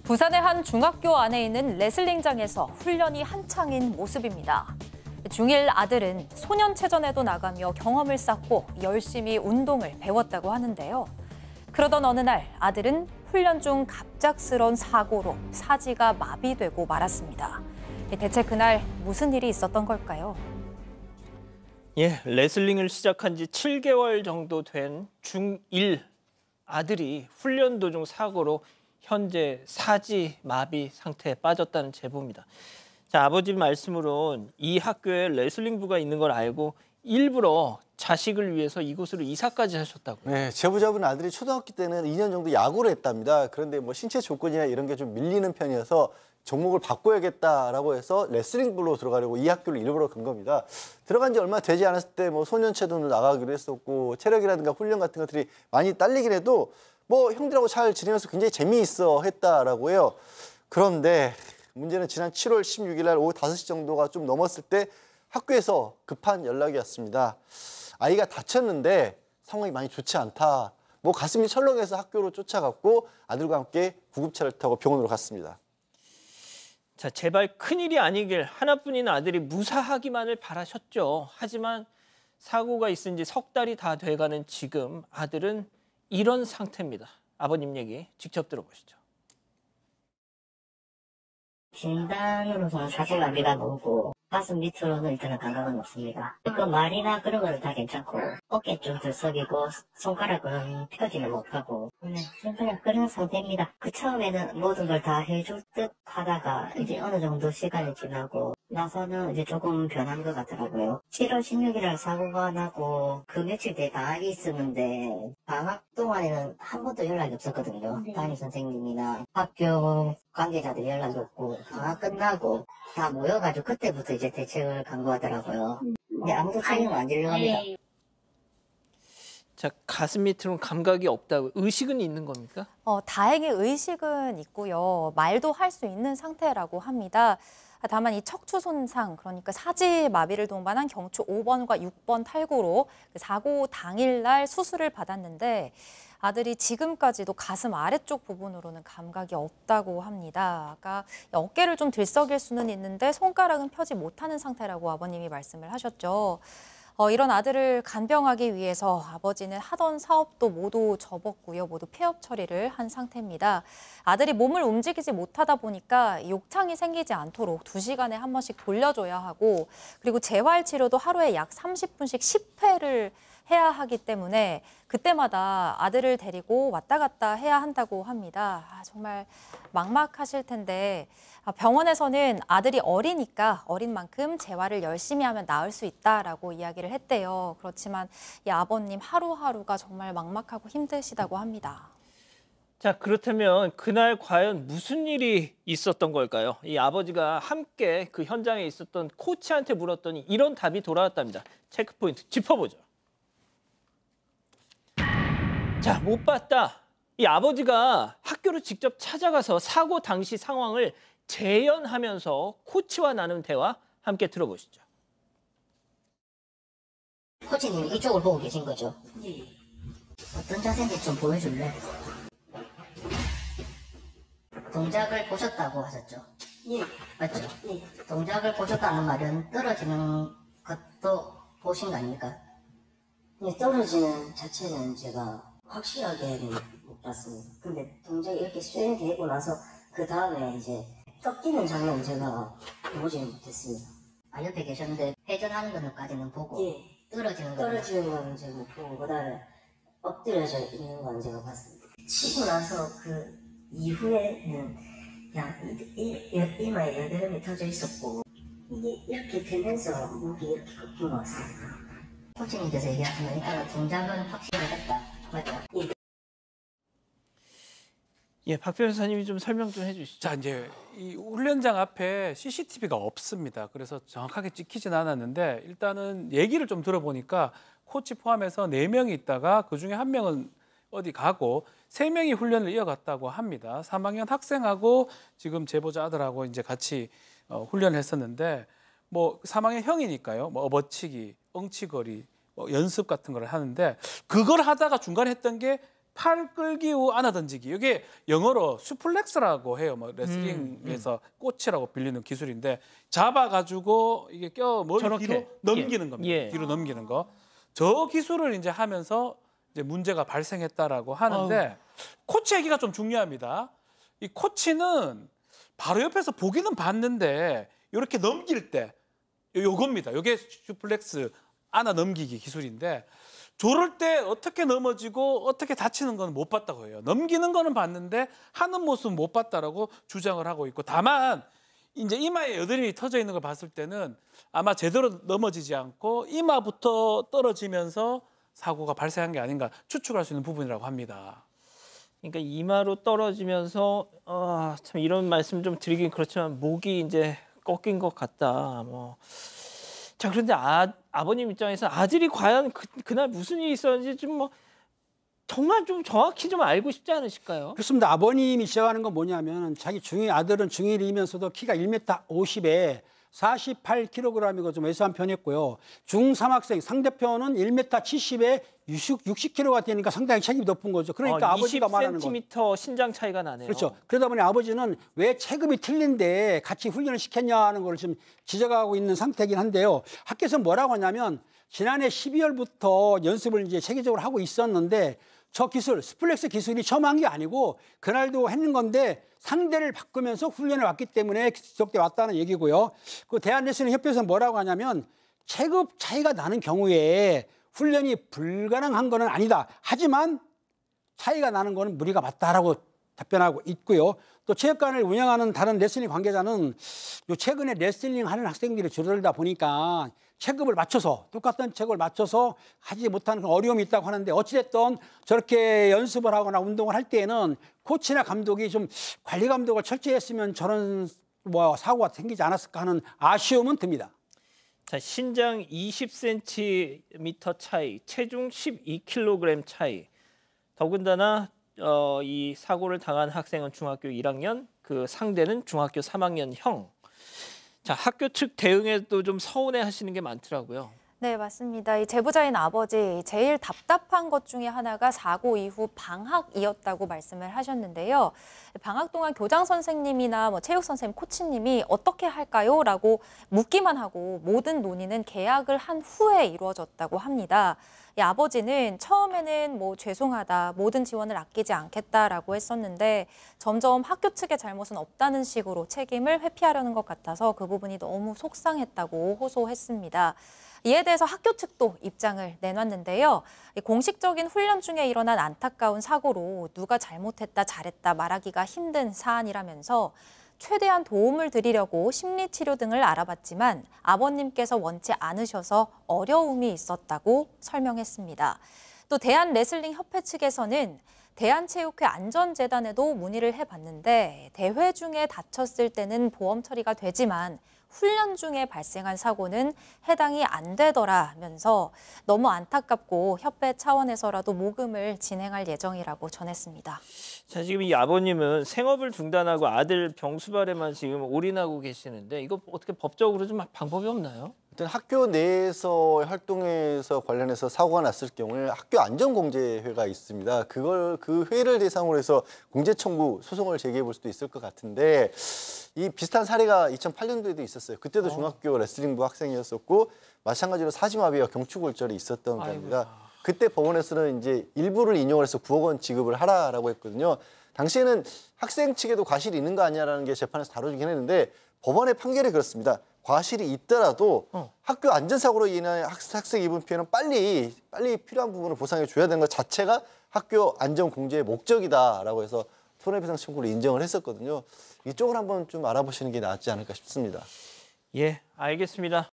부산의 한 중학교 안에 있는 레슬링장에서 훈련이 한창인 모습입니다. 중1 아들은 소년체전에도 나가며 경험을 쌓고 열심히 운동을 배웠다고 하는데요. 그러던 어느 날 아들은 훈련 중 갑작스런 사고로 사지가 마비되고 말았습니다. 대체 그날 무슨 일이 있었던 걸까요? 레슬링을 시작한 지 7개월 정도 된 중1 아들이 훈련 도중 사고로 현재 사지 마비 상태에 빠졌다는 제보입니다. 자, 아버지 말씀으론 이 학교에 레슬링부가 있는 걸 알고 일부러 자식을 위해서 이곳으로 이사까지 하셨다고요. 네, 제보자분 아들이 초등학교 때는 2년 정도 야구를 했답니다. 그런데 뭐 신체 조건이나 이런 게 좀 밀리는 편이어서 종목을 바꿔야겠다라고 해서 레슬링부로 들어가려고 이 학교를 일부러 간 겁니다. 들어간 지 얼마 되지 않았을 때 뭐 소년체전도 나가기로 했었고 체력이라든가 훈련 같은 것들이 많이 딸리긴 해도 뭐 형들하고 잘 지내면서 굉장히 재미있어 했다라고 해요. 그런데 문제는 지난 7월 16일 날 오후 5시 정도가 좀 넘었을 때 학교에서 급한 연락이 왔습니다. 아이가 다쳤는데 상황이 많이 좋지 않다. 뭐 가슴이 철렁해서 학교로 쫓아갔고 아들과 함께 구급차를 타고 병원으로 갔습니다. 자, 제발 큰일이 아니길 하나뿐인 아들이 무사하기만을 바라셨죠. 하지만 사고가 있은 지 석 달이 다 돼가는 지금 아들은 이런 상태입니다. 아버님 얘기 직접 들어보시죠. 진단으로서는 사지마비가 오고 가슴 밑으로는 일단은 감각은 없습니다. 그 말이나 그런 거는 다 괜찮고 어깨 좀 들썩이고 손가락은 펴지는 못하고 그냥 그런 상태입니다. 그 처음에는 모든 걸 다 해줄 듯 하다가 이제 어느 정도 시간이 지나고 나서는 이제 조금 변한 것 같더라고요. 7월 16일 날 사고가 나고 그 며칠 뒤에 방학이 있었는데 방학 동안에는 한 번도 연락이 없었거든요. 담임 선생님이나 학교 관계자들이 연락이 없고 방학 끝나고 다 모여가지고 그때부터 이제 대책을 강구하더라고요. 근데 아무도 책임을 안 지려고 합니다. 자, 가슴 밑으로는 감각이 없다고. 의식은 있는 겁니까? 다행히 의식은 있고요. 말도 할 수 있는 상태라고 합니다. 다만 이 척추 손상, 그러니까 사지 마비를 동반한 경추 5번과 6번 탈구로 사고 당일날 수술을 받았는데 아들이 지금까지도 가슴 아래쪽 부분으로는 감각이 없다고 합니다. 아까 어깨를 좀 들썩일 수는 있는데 손가락은 펴지 못하는 상태라고 아버님이 말씀을 하셨죠. 이런 아들을 간병하기 위해서 아버지는 하던 사업도 모두 접었고요. 모두 폐업 처리를 한 상태입니다. 아들이 몸을 움직이지 못하다 보니까 욕창이 생기지 않도록 2시간에 한 번씩 돌려줘야 하고 그리고 재활치료도 하루에 약 30분씩 10회를 해야 하기 때문에 그때마다 아들을 데리고 왔다 갔다 해야 한다고 합니다. 정말 막막하실 텐데 병원에서는 아들이 어리니까 어린 만큼 재활을 열심히 하면 나을 수 있다라고 이야기를 했대요. 그렇지만 이 아버님 하루하루가 정말 막막하고 힘드시다고 합니다. 자, 그렇다면 그날 과연 무슨 일이 있었던 걸까요? 이 아버지가 함께 그 현장에 있었던 코치한테 물었더니 이런 답이 돌아왔답니다. 체크포인트 짚어보죠. 자, 못 봤다. 이 아버지가 학교로 직접 찾아가서 사고 당시 상황을 재연하면서 코치와 나눈 대화 함께 들어보시죠. 코치님 이쪽을 보고 계신 거죠? 네. 어떤 자세인지 좀 보여줄래? 동작을 보셨다고 하셨죠? 예. 맞죠? 예. 동작을 보셨다는 말은 떨어지는 것도 보신 거 아닙니까? 네, 떨어지는 자체는 제가 확실하게는 못 봤습니다. 근데 동작이 이렇게 수행되고 나서 그 다음에 이제 꺾이는 장면 제가 보지 못했습니다. 옆에 계셨는데 회전하는 것까지는 보고 예. 떨어지는 거는 제가 못 보고 그다음에 엎드려져 있는 건 제가 봤습니다. 치고 나서 그 이후에는 그냥 이마에 여드름이 터져 있었고 이게 이렇게 되면서 목이 이렇게 꺾인 것 같습니다. 코치님께서 얘기하시면 일단은 동작은 확실하겠다. 맞죠? 박 변호사님이 좀 설명 좀 해주시죠. 자, 이제 이 훈련장 앞에 CCTV가 없습니다. 그래서 정확하게 찍히진 않았는데 일단은 얘기를 좀 들어보니까 코치 포함해서 4명이 있다가 그중에 1명은 어디 가고 3명이 훈련을 이어갔다고 합니다. 3학년 학생하고 지금 제보자 아들하고 이제 같이 훈련을 했었는데 뭐 3학년 형이니까요. 뭐 업어치기, 엉치거리, 뭐 연습 같은 걸 하는데 그걸 하다가 중간에 했던 게 팔 끌기 후 안아 던지기. 이게 영어로 수플렉스라고 해요. 뭐 레슬링에서 꽃이라고 빌리는 기술인데 잡아가지고 이게 껴 머리 저렇게. 뒤로 넘기는 겁니다. 예. 뒤로 넘기는 거. 저 기술을 이제 하면서 이제 문제가 발생했다라고 하는데 코치 얘기가 좀 중요합니다. 이 코치는 바로 옆에서 보기는 봤는데 이렇게 넘길 때 요겁니다. 요게 슈플렉스 안아 넘기기 기술인데 저럴 때 어떻게 넘어지고 어떻게 다치는 건 못 봤다고 해요. 넘기는 거는 봤는데 하는 모습은 못 봤다라고 주장을 하고 있고 다만 이제 이마에 여드름이 터져 있는 걸 봤을 때는 아마 제대로 넘어지지 않고 이마부터 떨어지면서 사고가 발생한 게 아닌가 추측할 수 있는 부분이라고 합니다. 그러니까 이마로 떨어지면서 참 이런 말씀 좀 드리긴 그렇지만 목이 이제 꺾인 것 같다. 뭐. 자, 그런데 아버님 입장에서 아들이 과연 그날 무슨 일이 있었는지 좀 뭐 정말 좀 정확히 좀 알고 싶지 않으실까요? 그렇습니다. 아버님이 지적하는 건 뭐냐면 자기 아들은 중1이면서도 키가 1m 50에 48kg이고 좀 왜소한 편이었고요. 중3 학생 상대편은 1m 70에 60kg가 되니까 상당히 체급이 높은 거죠. 그러니까 아버지가 말하는 건 20cm 신장 차이가 나네요. 그렇죠. 그러다 보니 아버지는 왜 체급이 틀린데 같이 훈련을 시켰냐 하는 걸 지금 지적하고 있는 상태이긴 한데요. 학교에서 뭐라고 하냐면 지난해 12월부터 연습을 이제 체계적으로 하고 있었는데 저 기술, 스플렉스 기술이 처음 한 게 아니고 그날도 했는 건데 상대를 바꾸면서 훈련을 왔기 때문에 지속돼 왔다는 얘기고요. 그 대한레슬링협회에서 뭐라고 하냐면 체급 차이가 나는 경우에 훈련이 불가능한 거는 아니다. 하지만 차이가 나는 거는 무리가 맞다라고 답변하고 있고요. 또 체육관을 운영하는 다른 레슬링 관계자는 요 최근에 레슬링 하는 학생들이 줄어들다 보니까 체급을 맞춰서 똑같은 체급을 맞춰서 하지 못하는 그런 어려움이 있다고 하는데 어찌됐든 저렇게 연습을 하거나 운동을 할 때에는 코치나 감독이 좀 관리 감독을 철저히 했으면 저런 사고가 생기지 않았을까 하는 아쉬움은 듭니다. 자, 신장 20cm 차이, 체중 12kg 차이. 더군다나 이 사고를 당한 학생은 중학교 1학년, 그 상대는 중학교 3학년 형. 자, 학교 측 대응에도 좀 서운해 하시는 게 많더라고요. 네, 맞습니다. 이 제보자인 아버지 제일 답답한 것 중에 하나가 사고 이후 방학이었다고 말씀을 하셨는데요. 방학 동안 교장 선생님이나 뭐 체육 선생님, 코치님이 어떻게 할까요? 라고 묻기만 하고 모든 논의는 개학을 한 후에 이루어졌다고 합니다. 이 아버지는 처음에는 뭐 죄송하다, 모든 지원을 아끼지 않겠다라고 했었는데 점점 학교 측의 잘못은 없다는 식으로 책임을 회피하려는 것 같아서 그 부분이 너무 속상했다고 호소했습니다. 이에 대해서 학교 측도 입장을 내놨는데요. 공식적인 훈련 중에 일어난 안타까운 사고로 누가 잘못했다, 잘했다 말하기가 힘든 사안이라면서 최대한 도움을 드리려고 심리치료 등을 알아봤지만 아버님께서 원치 않으셔서 어려움이 있었다고 설명했습니다. 또 대한레슬링협회 측에서는 대한체육회 안전재단에도 문의를 해봤는데 대회 중에 다쳤을 때는 보험 처리가 되지만 훈련 중에 발생한 사고는 해당이 안 되더라면서 너무 안타깝고 협회 차원에서라도 모금을 진행할 예정이라고 전했습니다. 자, 지금 이 아버님은 생업을 중단하고 아들 병수발에만 지금 올인하고 계시는데 이거 어떻게 법적으로 좀 방법이 없나요? 일단 학교 내에서 활동에서 관련해서 사고가 났을 경우에 학교 안전공제회가 있습니다. 그 회를 대상으로 해서 공제 청구 소송을 제기해 볼 수도 있을 것 같은데 이 비슷한 사례가 2008년도에도 있었어요. 그때도 중학교 레슬링부 학생이었었고 마찬가지로 사지마비와 경추골절이 있었던 겁니다. 그때 법원에서는 이제 일부를 인용을 해서 9억 원 지급을 하라라고 했거든요. 당시에는 학생 측에도 과실이 있는 거 아니냐라는 게 재판에서 다뤄지긴 했는데 법원의 판결이 그렇습니다. 과실이 있더라도 학교 안전사고로 인한 학생 입은 피해는 빨리 필요한 부분을 보상해 줘야 되는 것 자체가 학교 안전공제의 목적이다라고 해서 손해배상 청구를 인정을 했었거든요. 이쪽을 한번 좀 알아보시는 게 낫지 않을까 싶습니다. 예, 알겠습니다.